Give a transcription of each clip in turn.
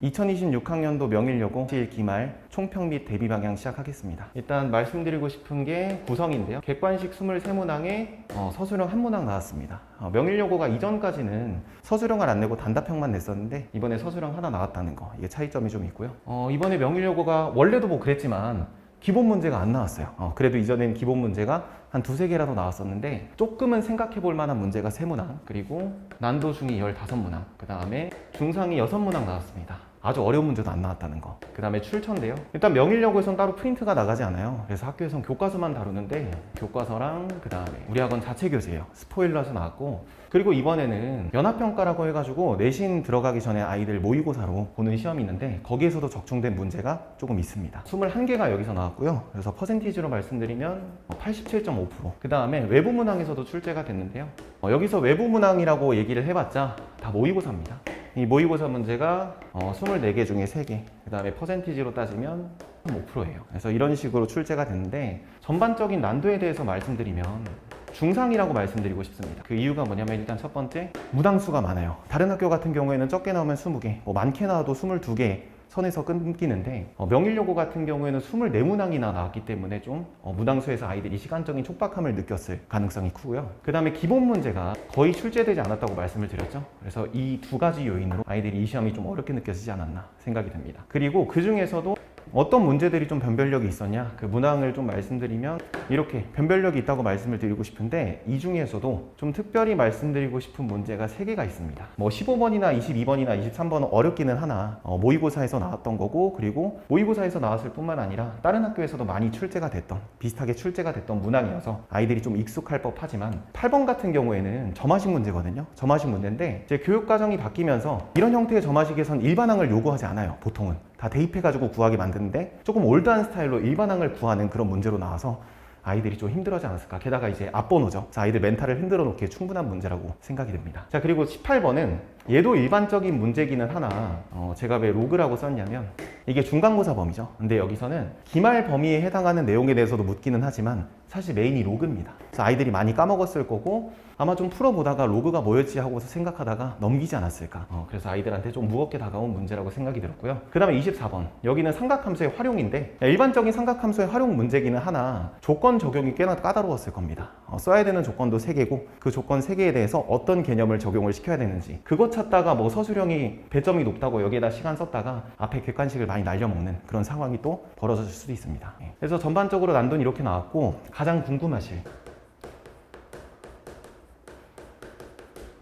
2026학년도 명일여고 기말 총평 및 대비 방향 시작하겠습니다. 일단 말씀드리고 싶은 게 구성인데요. 객관식 23문항에 서술형 1문항 나왔습니다. 명일여고가 이전까지는 서술형을 안 내고 단답형만 냈었는데 이번에 서술형 하나 나왔다는 거, 이게 차이점이 좀 있고요. 이번에 명일여고가 원래도 뭐 그랬지만 기본 문제가 안 나왔어요. 그래도 이전엔 기본 문제가 한 두세 개라도 나왔었는데 조금은 생각해 볼 만한 문제가 3문항, 그리고 난도 중이 15문항, 그 다음에 중상이 6문항 나왔습니다. 아주 어려운 문제도 안 나왔다는 거. 그 다음에 출처인데요. 일단 명일여고에선 따로 프린트가 나가지 않아요. 그래서 학교에선 교과서만 다루는데 교과서랑 그 다음에 우리 학원 자체 교재예요. 스포일러서 나왔고, 그리고 이번에는 연합평가라고 해가지고 내신 들어가기 전에 아이들 모의고사로 보는 시험이 있는데 거기에서도 적중된 문제가 조금 있습니다. 21개가 여기서 나왔고요. 그래서 퍼센티지로 말씀드리면 87.5%. 그 다음에 외부 문항에서도 출제가 됐는데요. 여기서 외부 문항이라고 얘기를 해봤자 다 모의고사입니다. 이 모의고사 문제가 24개 중에 3개, 그 다음에 퍼센티지로 따지면 5%예요. 그래서 이런 식으로 출제가 됐는데 전반적인 난도에 대해서 말씀드리면 중상이라고 말씀드리고 싶습니다. 그 이유가 뭐냐면 일단 첫 번째, 문항수가 많아요. 다른 학교 같은 경우에는 적게 나오면 20개, 많게 나와도 22개 선에서 끊기는데 명일여고 같은 경우에는 24문항이나 나왔기 때문에 좀 문항수에서 아이들이 시간적인 촉박함을 느꼈을 가능성이 크고요. 그 다음에 기본 문제가 거의 출제되지 않았다고 말씀을 드렸죠. 그래서 이 두 가지 요인으로 아이들이 이 시험이 좀 어렵게 느껴지지 않았나 생각이 듭니다. 그리고 그 중에서도 어떤 문제들이 좀 변별력이 있었냐, 그 문항을 좀 말씀드리면 이렇게 변별력이 있다고 말씀을 드리고 싶은데 이 중에서도 좀 특별히 말씀드리고 싶은 문제가 3개가 있습니다. 15번이나 22번이나 23번은 어렵기는 하나 모의고사에서 나왔던 거고, 그리고 모의고사에서 나왔을 뿐만 아니라 다른 학교에서도 많이 출제가 됐던, 비슷하게 출제가 됐던 문항이어서 아이들이 좀 익숙할 법하지만 8번 같은 경우에는 점화식 문제거든요. 점화식 문제인데 이제 교육과정이 바뀌면서 이런 형태의 점화식에선 일반항을 요구하지 않아요. 보통은 다 대입해가지고 구하게 만드는데 조금 올드한 스타일로 일반항을 구하는 그런 문제로 나와서 아이들이 좀 힘들어하지 않았을까. 게다가 이제 앞번호죠. 그래서 아이들 멘탈을 흔들어 놓기에 충분한 문제라고 생각이 듭니다. 자, 그리고 18번은 얘도 일반적인 문제기는 하나 제가 왜 로그라고 썼냐면 이게 중간고사 범위죠. 근데 여기서는 기말 범위에 해당하는 내용에 대해서도 묻기는 하지만 사실 메인이 로그입니다. 그래서 아이들이 많이 까먹었을 거고 아마 좀 풀어보다가 로그가 뭐였지 하고서 생각하다가 넘기지 않았을까. 그래서 아이들한테 좀 무겁게 다가온 문제라고 생각이 들었고요. 그 다음에 24번, 여기는 삼각함수의 활용인데 일반적인 삼각함수의 활용 문제기는 하나 조건 적용이 꽤나 까다로웠을 겁니다. 써야 되는 조건도 3개고 그 조건 3개에 대해서 어떤 개념을 적용을 시켜야 되는지 그것 찾다가 뭐 서술형이 배점이 높다고 여기에다 시간 썼다가 앞에 객관식을 많이 날려먹는 그런 상황이 또 벌어질 수도 있습니다. 그래서 전반적으로 난도는 이렇게 나왔고, 가장 궁금하실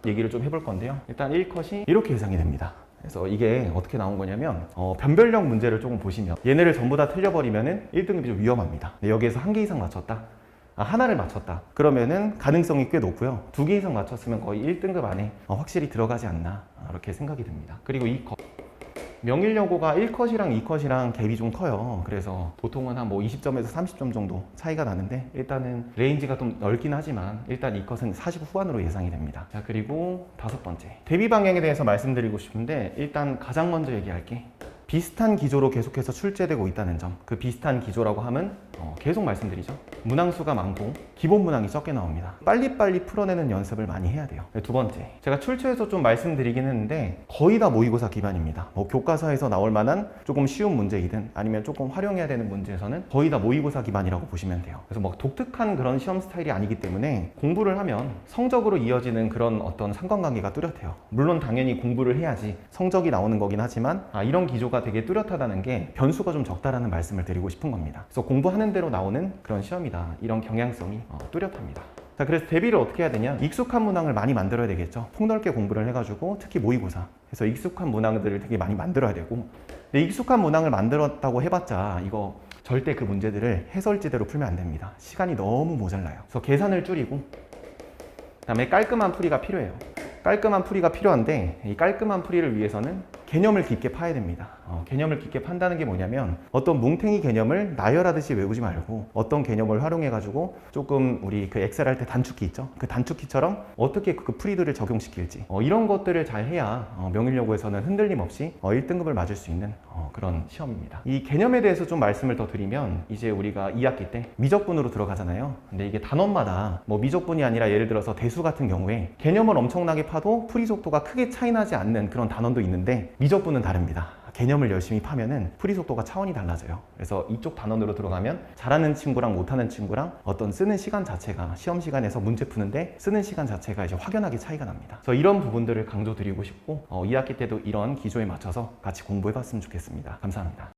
얘기를 좀 해볼 건데요. 일단 1컷이 이렇게 예상이 됩니다. 그래서 이게 어떻게 나온 거냐면 변별력 문제를 조금 보시면 얘네를 전부 다 틀려버리면은 1등급이 좀 위험합니다. 근데 여기에서 1개 이상 맞췄다, 하나를 맞췄다 그러면은 가능성이 꽤 높고요. 2개 이상 맞췄으면 거의 1등급 안에 확실히 들어가지 않나 이렇게 생각이 듭니다. 그리고 2컷, 명일여고가 1컷이랑 2컷이랑 갭이 좀 커요. 그래서 보통은 한 20점에서 30점 정도 차이가 나는데 일단은 레인지가 좀 넓긴 하지만 일단 2컷은 40 후반으로 예상이 됩니다. 자, 그리고 5번째, 대비 방향에 대해서 말씀드리고 싶은데 일단 가장 먼저 얘기할게, 비슷한 기조로 계속해서 출제되고 있다는 점. 그 비슷한 기조라고 하면 계속 말씀드리죠. 문항수가 많고 기본 문항이 적게 나옵니다. 빨리빨리 풀어내는 연습을 많이 해야 돼요. 2번째, 제가 출처에서 좀 말씀드리긴 했는데 거의 다 모의고사 기반입니다. 교과서에서 나올 만한 조금 쉬운 문제이든 아니면 조금 활용해야 되는 문제에서는 거의 다 모의고사 기반이라고 보시면 돼요. 그래서 독특한 그런 시험 스타일이 아니기 때문에 공부를 하면 성적으로 이어지는 그런 어떤 상관관계가 뚜렷해요. 물론 당연히 공부를 해야지 성적이 나오는 거긴 하지만 이런 기조가 되게 뚜렷하다는 게 변수가 좀 적다라는 말씀을 드리고 싶은 겁니다. 그래서 공부하는 대로 나오는 그런 시험이다, 이런 경향성이 뚜렷합니다. 자, 그래서 대비를 어떻게 해야 되냐, 익숙한 문항을 많이 만들어야 되겠죠. 폭넓게 공부를 해가지고 특히 모의고사 그래서 익숙한 문항들을 되게 많이 만들어야 되고, 근데 익숙한 문항을 만들었다고 해봤자 이거 절대 그 문제들을 해설지대로 풀면 안 됩니다. 시간이 너무 모자라요. 그래서 계산을 줄이고 그 다음에 깔끔한 풀이가 필요해요. 깔끔한 풀이가 필요한데 이 깔끔한 풀이를 위해서는 개념을 깊게 파야 됩니다. 개념을 깊게 판다는 게 뭐냐면 어떤 뭉탱이 개념을 나열하듯이 외우지 말고 어떤 개념을 활용해가지고 조금 우리 그 엑셀 할 때 단축키 있죠? 그 단축키처럼 어떻게 그 풀이들을 적용시킬지 이런 것들을 잘 해야 명일여고에서는 흔들림 없이 1등급을 맞을 수 있는 그런 시험입니다. 이 개념에 대해서 좀 말씀을 더 드리면 이제 우리가 2학기 때 미적분으로 들어가잖아요. 근데 이게 단원마다 미적분이 아니라 예를 들어서 대수 같은 경우에 개념을 엄청나게 파도 풀이 속도가 크게 차이 나지 않는 그런 단원도 있는데 미적분은 다릅니다. 개념을 열심히 파면은 풀이 속도가 차원이 달라져요. 그래서 이쪽 단원으로 들어가면 잘하는 친구랑 못하는 친구랑 어떤 쓰는 시간 자체가 시험 시간에서 문제 푸는데 쓰는 시간 자체가 이제 확연하게 차이가 납니다. 그래서 이런 부분들을 강조드리고 싶고 2학기 때도 이런 기조에 맞춰서 같이 공부해 봤으면 좋겠습니다. 감사합니다.